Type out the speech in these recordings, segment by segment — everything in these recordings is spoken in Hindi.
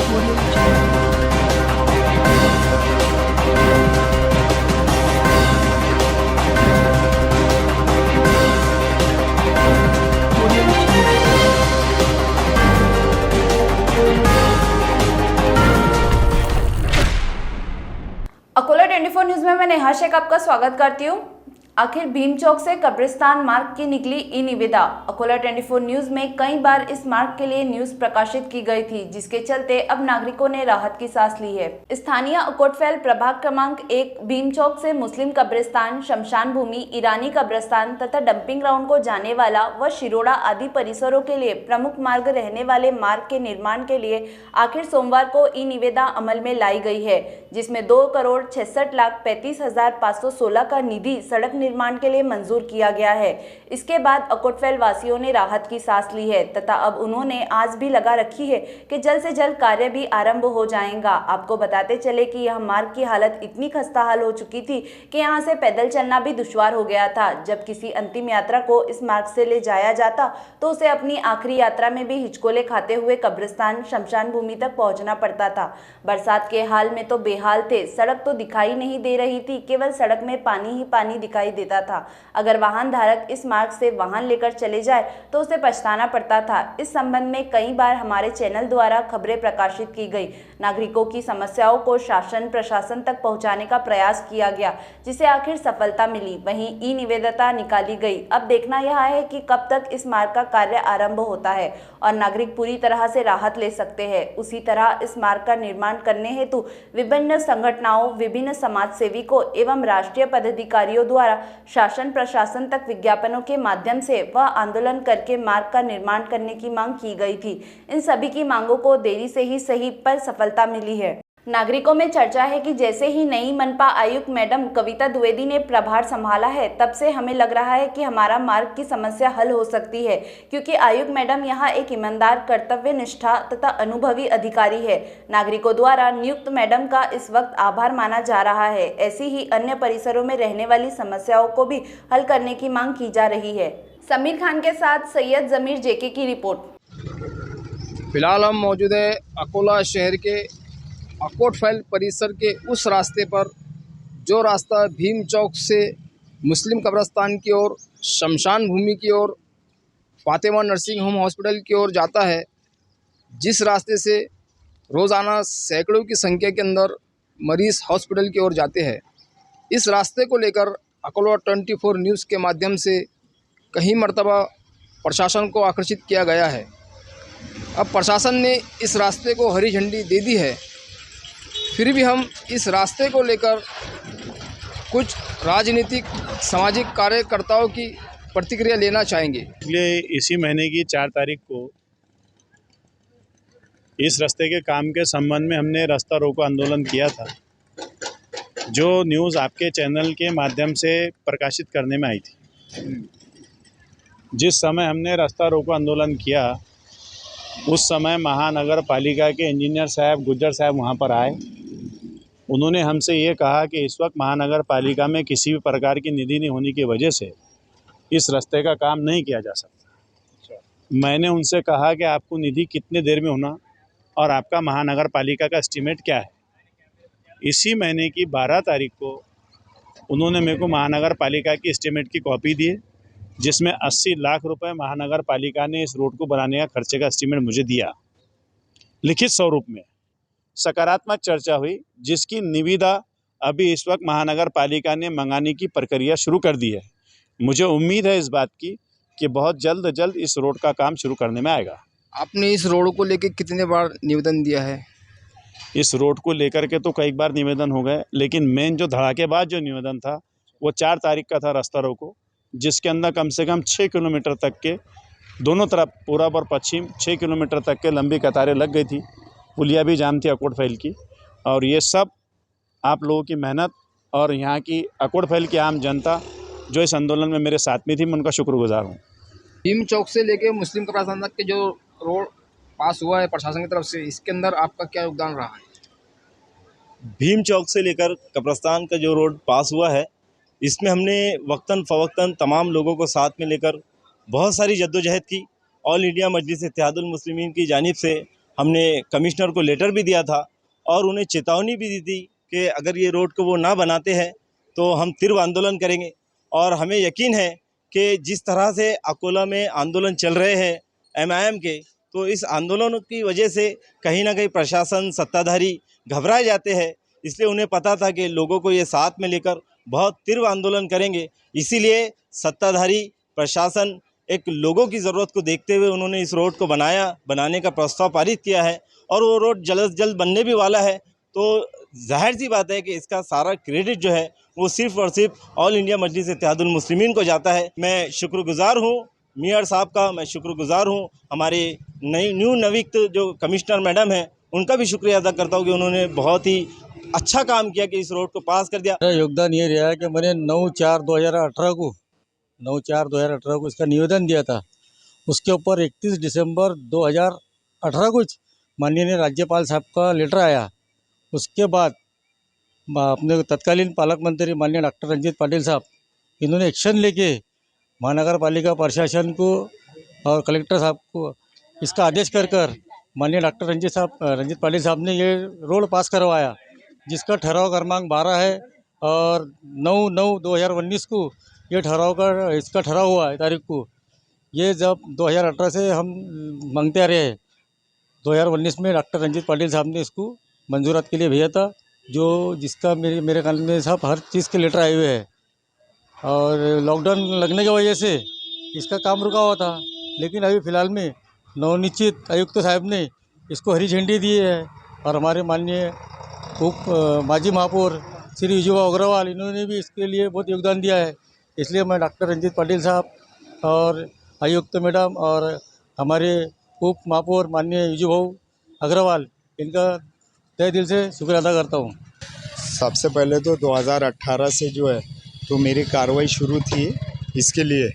Audio Jungle. Audio Jungle. Akola 24 news में मैं नेहा शेख आपका स्वागत करती हूँ। आखिर भीम चौक से कब्रिस्तान मार्ग की निकली ई निविदा। अकोला 24 न्यूज में कई बार इस मार्ग के लिए न्यूज प्रकाशित की गई थी, जिसके चलते अब नागरिकों ने राहत की सांस ली है। स्थानीय अकोटफैल प्रभाग क्रमांक 1 भीम चौक से मुस्लिम कब्रिस्तान, शमशान भूमि, ईरानी कब्रिस्तान तथा डंपिंग ग्राउंड को जाने वाला व शिरोड़ा आदि परिसरों के लिए प्रमुख मार्ग रहने वाले मार्ग के निर्माण के लिए आखिर सोमवार को ई निविदा अमल में लाई गई है, जिसमें 2,66,35,516 का निधि सड़क निर्माण के लिए मंजूर किया गया है। इसके बाद अकोटफैल वासियों ने राहत की सांस ली है तथा अब उन्होंने आस भी लगा रखी है कि जल्द से जल्द कार्य भी आरंभ हो जाएगा। आपको बताते चले कि यह मार्ग की हालत इतनी खस्ताहाल हो चुकी थी कि यहां से पैदल चलना भी दुश्वार हो गया था। जब किसी अंतिम यात्रा को इस मार्ग से ले जाया जाता तो उसे अपनी आखिरी यात्रा में भी हिचकोले खाते हुए कब्रिस्तान, शमशान भूमि तक पहुंचना पड़ता था। बरसात के हाल में तो बेहाल थे, सड़क तो दिखाई नहीं दे रही थी, केवल सड़क में पानी ही पानी दिखाई देता था। अगर वाहन धारक इस मार्ग से वाहन लेकर चले जाए तो उसे पछताना पड़ता था। इस संबंध में कई बार हमारे चैनल द्वारा खबरें प्रकाशित की गई। नागरिकों की समस्याओं को शासन प्रशासन तक पहुंचाने का प्रयास किया गया, जिसे आखिर सफलता मिली। वहीं ई निविदा निकाली गई। अब देखना यह है कि कब तक इस मार्ग का कार्य आरंभ होता है और नागरिक पूरी तरह से राहत ले सकते हैं। उसी तरह इस मार्ग का निर्माण करने हेतु विभिन्न संगठनों, विभिन्न समाज सेविकों एवं राष्ट्रीय पदाधिकारियों द्वारा शासन प्रशासन तक विज्ञापनों के माध्यम से वह आंदोलन करके मार्ग का निर्माण करने की मांग की गई थी। इन सभी की मांगों को देरी से ही सही पर सफलता मिली है। नागरिकों में चर्चा है कि जैसे ही नई मनपा आयुक्त मैडम कविता द्विवेदी ने प्रभार संभाला है, तब से हमें लग रहा है कि हमारा मार्ग की समस्या हल हो सकती है, क्योंकि आयुक्त मैडम यहाँ एक ईमानदार, कर्तव्यनिष्ठा तथा अनुभवी अधिकारी है। नागरिकों द्वारा नियुक्त मैडम का इस वक्त आभार माना जा रहा है। ऐसी ही अन्य परिसरों में रहने वाली समस्याओं को भी हल करने की मांग की जा रही है। समीर खान के साथ सैयद जमीर जेके की रिपोर्ट। फिलहाल हम मौजूद है अकोला शहर के अकोटफैल परिसर के उस रास्ते पर जो रास्ता भीम चौक से मुस्लिम कब्रिस्तान की ओर, शमशान भूमि की ओर, फातिमा नर्सिंग होम हॉस्पिटल की ओर जाता है। जिस रास्ते से रोज़ाना सैकड़ों की संख्या के अंदर मरीज़ हॉस्पिटल की ओर जाते हैं। इस रास्ते को लेकर अकोला 24 न्यूज़ के माध्यम से कई मर्तबा प्रशासन को आकर्षित किया गया है। अब प्रशासन ने इस रास्ते को हरी झंडी दे दी है, फिर भी हम इस रास्ते को लेकर कुछ राजनीतिक सामाजिक कार्यकर्ताओं की प्रतिक्रिया लेना चाहेंगे। इसलिए इसी महीने की 4 तारीख को इस रास्ते के काम के संबंध में हमने रास्ता रोको आंदोलन किया था, जो न्यूज़ आपके चैनल के माध्यम से प्रकाशित करने में आई थी। जिस समय हमने रास्ता रोको आंदोलन किया, उस समय महानगर पालिका के इंजीनियर साहब गुज्जर साहब वहाँ पर आए। उन्होंने हमसे ये कहा कि इस वक्त महानगर पालिका में किसी भी प्रकार की निधि नहीं होने की वजह से इस रास्ते का काम नहीं किया जा सकता। मैंने उनसे कहा कि आपको निधि कितने देर में होना और आपका महानगर पालिका का एस्टीमेट क्या है। इसी महीने की 12 तारीख को उन्होंने मेरे को महानगर पालिका की एस्टीमेट की कॉपी दी, जिसमें 80 लाख रुपए महानगर पालिका ने इस रोड को बनाने का खर्चे का एस्टीमेट मुझे दिया, लिखित स्वरूप में। सकारात्मक चर्चा हुई, जिसकी निविदा अभी इस वक्त महानगर पालिका ने मंगाने की प्रक्रिया शुरू कर दी है। मुझे उम्मीद है इस बात की कि बहुत जल्द इस रोड का काम शुरू करने में आएगा। आपने इस रोड को लेकर कितने बार निवेदन दिया है? इस रोड को लेकर के तो कई बार निवेदन हो गए, लेकिन मेन जो धड़ाकेबाज जो निवेदन था वो 4 तारीख का था रास्ता रोको, जिसके अंदर कम से कम 6 किलोमीटर तक के दोनों तरफ, पूरब और पश्चिम 6 किलोमीटर तक के लंबी कतारें लग गई थी। पुलिया भी जाम थी अकोटफैल की, और ये सब आप लोगों की मेहनत और यहाँ की अकोटफैल की आम जनता जो इस आंदोलन में मेरे साथ में थी, मैं उनका शुक्रगुजार हूँ। भीम चौक से लेके मुस्लिम कब्रिस्तान तक के जो रोड पास हुआ है प्रशासन की तरफ से, इसके अंदर आपका क्या योगदान रहा है? भीम चौक से लेकर कब्रिस्तान का जो रोड पास हुआ है, इसमें हमने वक्तन फ़वक्तन तमाम लोगों को साथ में लेकर बहुत सारी जद्दोजहद की। ऑल इंडिया मजलिस इत्तेहादुल मुस्लिमीन की जानिब से हमने कमिश्नर को लेटर भी दिया था और उन्हें चेतावनी भी दी थी कि अगर ये रोड को वो ना बनाते हैं तो हम तीव्र आंदोलन करेंगे। और हमें यकीन है कि जिस तरह से अकोला में आंदोलन चल रहे हैं एमआईएम के, तो इस आंदोलन की वजह से कहीं ना कहीं प्रशासन सत्ताधारी घबराए जाते हैं। इसलिए उन्हें पता था कि लोगों को ये साथ में लेकर बहुत तीव्र आंदोलन करेंगे। इसीलिए सत्ताधारी प्रशासन एक लोगों की ज़रूरत को देखते हुए उन्होंने इस रोड को बनाने का प्रस्ताव पारित किया है और वो रोड जल्द से जल्द बनने भी वाला है। तो जाहिर सी बात है कि इसका सारा क्रेडिट जो है वो सिर्फ़ और सिर्फ ऑल इंडिया मजलिस इत्तेहादुल मुस्लिमीन को जाता है। मैं शुक्रगुजार हूँ मेयर साहब का, मैं शुक्रगुजार हूँ हमारे नवनियुक्त जो कमिश्नर मैडम हैं उनका भी शुक्रिया अदा करता हूँ कि उन्होंने बहुत ही अच्छा काम किया कि इस रोड को पास कर दिया। मेरा योगदान ये रहा है कि मैंने 9/4/2018 को इसका निवेदन दिया था। उसके ऊपर 31 दिसंबर 2018 को माननीय राज्यपाल साहब का लेटर आया। उसके बाद अपने तत्कालीन पालक मंत्री माननीय डॉक्टर रंजीत पाटिल साहब इन्होंने एक्शन लेके महानगर पालिका प्रशासन को और कलेक्टर साहब को इसका आदेश कर माननीय डॉक्टर रंजीत पाटिल साहब ने ये रोड पास करवाया, जिसका ठहराव क्रमांक 12 है और 9/9/2019 को ये इसका ठहराव हुआ है तारीख को। ये जब 2018 से हम मांगते आ रहे हैं, 2019 में डॉक्टर रंजीत पाटिल साहब ने इसको मंजूरात के लिए भेजा था, जिसका मेरे ख्याल में साहब हर चीज़ के लेटर आए हुए हैं। और लॉकडाउन लगने की वजह से इसका काम रुका हुआ था, लेकिन अभी फ़िलहाल में नवनिश्चित आयुक्त साहब ने इसको हरी झंडी दी है और हमारे माननीय माजी महापौर श्री विजूभाई अग्रवाल इन्होंने भी इसके लिए बहुत योगदान दिया है। इसलिए मैं डॉक्टर रंजीत पाटिल साहब और आयुक्त मैडम और हमारे उप महापौर माननीय विजूभाई अग्रवाल इनका तहे दिल से शुक्रिया अदा करता हूँ। सबसे पहले तो 2018 से जो है तो मेरी कार्रवाई शुरू थी इसके लिए।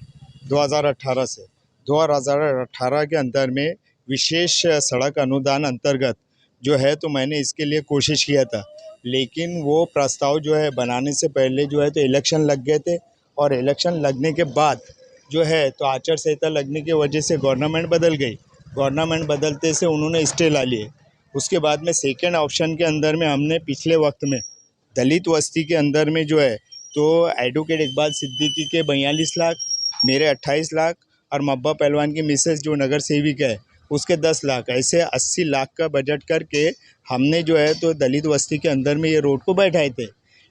2018 से 2018 के अंदर में विशेष सड़क अनुदान अंतर्गत जो है तो मैंने इसके लिए कोशिश किया था, लेकिन वो प्रस्ताव जो है बनाने से पहले जो है तो इलेक्शन लग गए थे और इलेक्शन लगने के बाद जो है तो आचार संहिता लगने की वजह से गवर्नमेंट बदल गई। गवर्नमेंट बदलते से उन्होंने स्टे ला लिए। उसके बाद में सेकेंड ऑप्शन के अंदर में हमने पिछले वक्त में दलित बस्ती के अंदर में जो है तो एडवोकेट इकबाल सिद्दीकी के 42 लाख, मेरे 28 लाख और मब्बा पहलवान की मिसेस जो नगर सेविका है उसके 10 लाख, ऐसे 80 लाख का बजट करके हमने जो है तो दलित बस्ती के अंदर में ये रोड को बैठाए थे।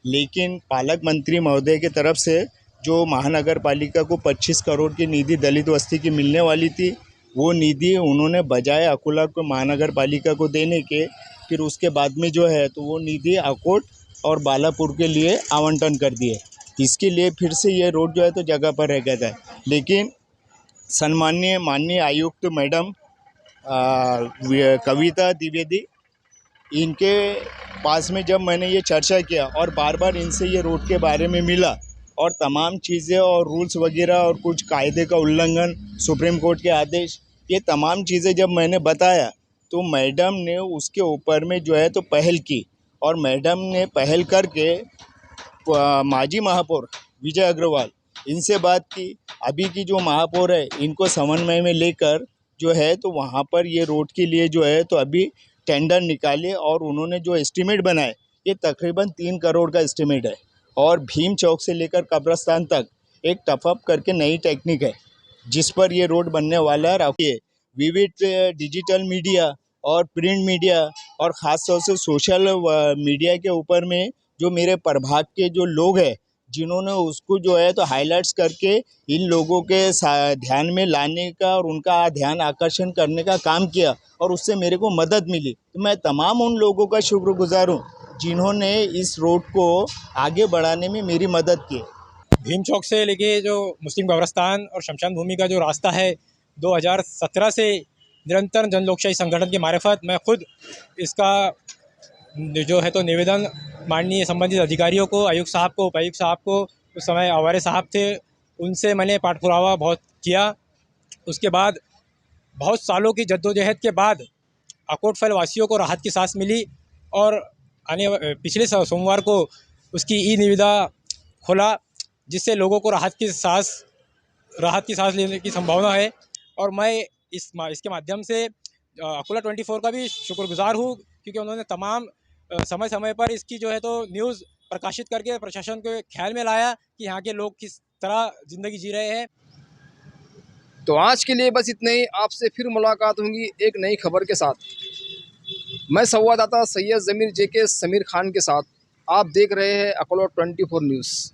लेकिन पालक मंत्री महोदय की तरफ से जो महानगर पालिका को 25 करोड़ की निधि दलित बस्ती की मिलने वाली थी, वो निधि उन्होंने बजाय अकोला को महानगर पालिका को देने के, फिर उसके बाद में जो है तो वो निधि अकोट और बालापुर के लिए आवंटन कर दिए। इसके लिए फिर से ये रोड जो है तो जगह पर रह गया था। लेकिन सम्माननीय माननीय आयुक्त मैडम कविता द्विवेदी, इनके पास में जब मैंने ये चर्चा किया और बार बार इनसे ये रोड के बारे में मिला और तमाम चीज़ें और रूल्स वगैरह और कुछ कायदे का उल्लंघन, सुप्रीम कोर्ट के आदेश, ये तमाम चीज़ें जब मैंने बताया तो मैडम ने उसके ऊपर में जो है तो पहल की और मैडम ने पहल करके माजी महापौर विजय अग्रवाल इनसे बात की। अभी की जो महापौर है इनको समन्वय में लेकर जो है तो वहाँ पर ये रोड के लिए जो है तो अभी टेंडर निकाले और उन्होंने जो एस्टीमेट बनाए ये तकरीबन 3 करोड़ का एस्टीमेट है। और भीम चौक से लेकर कब्रस्तान तक एक टफअप करके नई टेक्निक है जिस पर ये रोड बनने वाला है। विविध डिजिटल मीडिया और प्रिंट मीडिया और ख़ास तौर से सोशल मीडिया के ऊपर में जो मेरे प्रभाग के जो लोग हैं जिन्होंने उसको जो है तो हाइलाइट्स करके इन लोगों के ध्यान में लाने का और उनका ध्यान आकर्षण करने का काम किया और उससे मेरे को मदद मिली। तो मैं तमाम उन लोगों का शुक्रगुजार हूँ जिन्होंने इस रोड को आगे बढ़ाने में मेरी मदद की। भीम चौक से लेके जो मुस्लिम कब्रस्तान और शमशान भूमि का जो रास्ता है 2017 से निरंतर जन लोकशाही संगठन के मार्फत मैं खुद इसका जो है तो निवेदन माननीय संबंधित अधिकारियों को, आयुक्त साहब को, उपायुक्त साहब को, उस समय आवारे साहब थे, उनसे मैंने पाठ पुरावा बहुत किया। उसके बाद बहुत सालों की जद्दोजहद के बाद अकोटफैल वासियों को राहत की सांस मिली और पिछले सोमवार को उसकी ई निविदा खोला, जिससे लोगों को राहत की सांस लेने की संभावना है। और मैं इसके माध्यम से अकोला 24 का भी शुक्रगुजार हूँ, क्योंकि उन्होंने तमाम समय समय पर इसकी जो है तो न्यूज़ प्रकाशित करके प्रशासन के ख्याल में लाया कि यहाँ के लोग किस तरह ज़िंदगी जी रहे हैं। तो आज के लिए बस इतना ही। आपसे फिर मुलाकात होगी एक नई खबर के साथ। मैं संवाददाता सैयद ज़मीर जेके समीर खान के साथ। आप देख रहे हैं अकोला 24 न्यूज़।